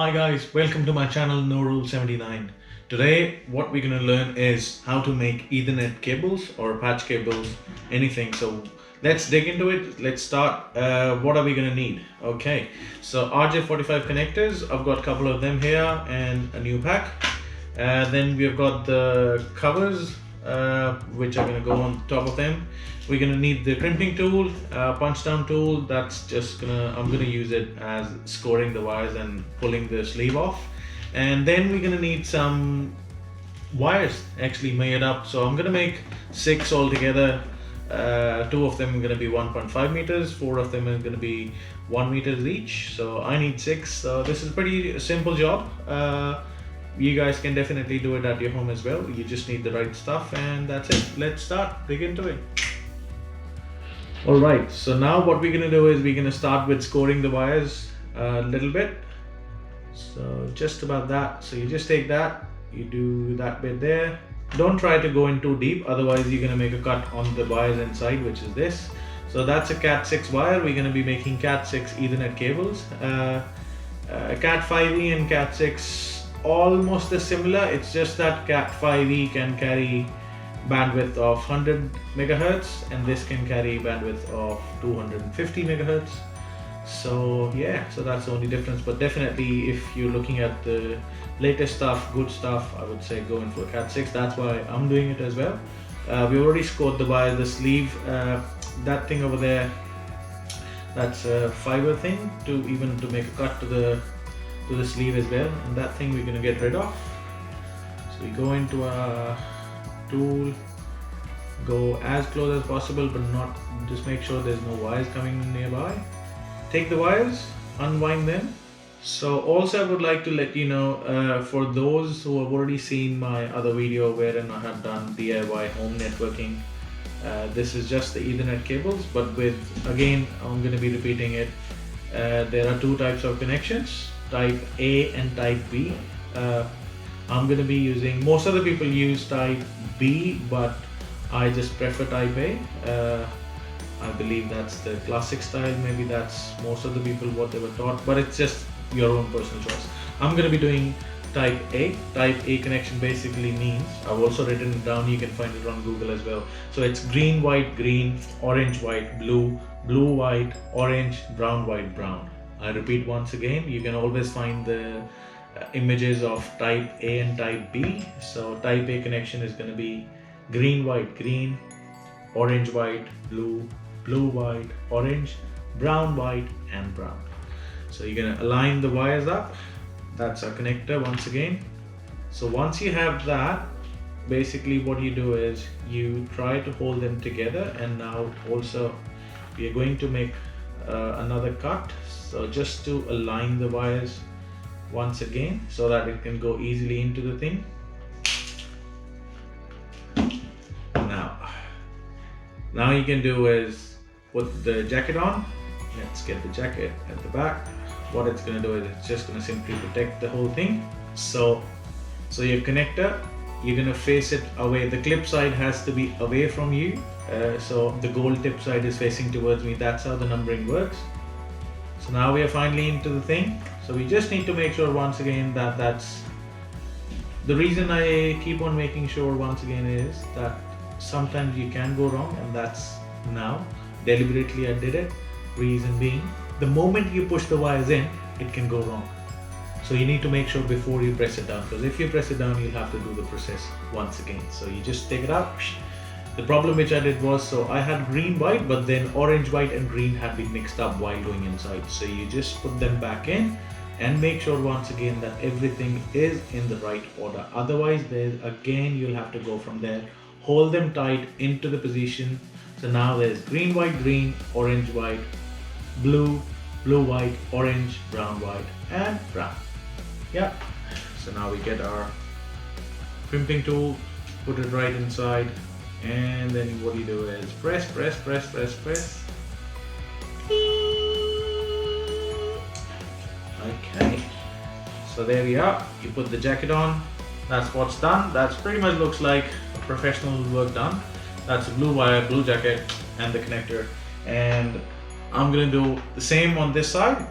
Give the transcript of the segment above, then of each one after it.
Hi guys, welcome to my channel No Rule 79. Today what we're going to learn is how to make Ethernet cables or patch cables, anything. So let's dig into it. Let's start. What are we going to need? Okay, so RJ45 connectors, I've got a couple of them here and a new pack. Then we've got the covers which are going to go on top of them. We're going to need the crimping tool, punch-down tool. That's just I'm gonna use it as scoring the wires and pulling the sleeve off. And then we're going to need some wires actually made up. So I'm going to make 6 altogether. 2 of them are going to be 1.5 meters, 4 of them are going to be 1 meters each. So I need 6. So this is a pretty simple job. You guys can definitely do it at your home as well. You just need the right stuff and that's it. Let's start, dig into it. Alright, so now what we're gonna do is we're gonna start with scoring the wires a little bit. So just about that. So you just take that, you do that bit there. Don't try to go in too deep, otherwise you're gonna make a cut on the wires inside, which is this. So that's a Cat 6 wire. We're gonna be making Cat 6 Ethernet cables. Cat 5e and Cat 6 almost as similar. It's just that Cat 5e can carry bandwidth of 100 megahertz and this can carry bandwidth of 250 megahertz. So yeah, so that's the only difference. But definitely if you're looking at the latest stuff, good stuff, I would say go in for Cat 6. That's why I'm doing it as well. We already scored the wire, the sleeve, that thing over there, that's a fiber thing to make a cut to the sleeve as well, and that thing we're going to get rid of. So we go into our tool, go as close as possible, but not, just make sure there's no wires coming nearby. Take the wires, unwind them. So also I would like to let you know, for those who have already seen my other video wherein I have done DIY home networking, this is just the Ethernet cables, but with, again, I'm going to be repeating it. There are 2 types of connections, type A and type B. I'm going to be using, most other people use type B, but I just prefer type A. I believe that's the classic style. Maybe that's most of the people what they were taught, but it's just your own personal choice. I'm going to be doing type A. Type A connection basically means, I've also written it down, you can find it on Google as well. So it's green, white, green, orange, white, blue, blue, white, orange, brown, white, brown. I repeat once again, you can always find the images of type A and type B. So type A connection is going to be green, white, green, orange, white, blue, blue, white, orange, brown, white, and brown. So you're going to align the wires up. That's our connector once again. So once you have that, basically what you do is you try to hold them together, and now also we are going to make another cut. So just to align the wires once again so that it can go easily into the thing. Now you can do is put the jacket on. Let's get the jacket at the back. What it's going to do is it's just going to simply protect the whole thing. So your connector, you're going to face it away. The clip side has to be away from you. So the gold tip side is facing towards me. That's how the numbering works. So now we are finally into the thing. So we just need to make sure once again that that's the reason I keep on making sure once again is that sometimes you can go wrong, and that's now deliberately I did it. Reason being, the moment you push the wires in, it can go wrong. So you need to make sure before you press it down, because if you press it down, you'll have to do the process once again. So you just take it out. The problem which I did was, so I had green, white, but then orange, white and green had been mixed up while going inside. So you just put them back in and make sure once again that everything is in the right order. Otherwise, again, you'll have to go from there, hold them tight into the position. So now there's green, white, green, orange, white, blue, blue, white, orange, brown, white, and brown. Yeah. So now we get our crimping tool, put it right inside, and then what you do is press, press, press, press, press. Okay. So there we are. You put the jacket on. That's what's done. That's pretty much looks like a professional work done. That's a blue wire, blue jacket, and the connector. And I'm gonna do the same on this side.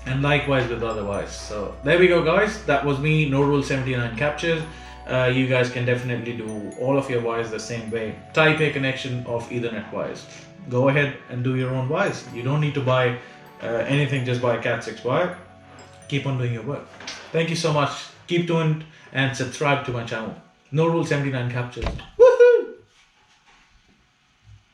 and likewise with other wires. So there we go, guys. That was me, no rule 79 captures. You guys can definitely do all of your wires the same way. Type A connection of Ethernet wires. Go ahead and do your own wires. You don't need to buy anything, just buy Cat6 wire. Keep on doing your work. Thank you so much. Keep tuned and subscribe to my channel. No rule 79 captures. Woo!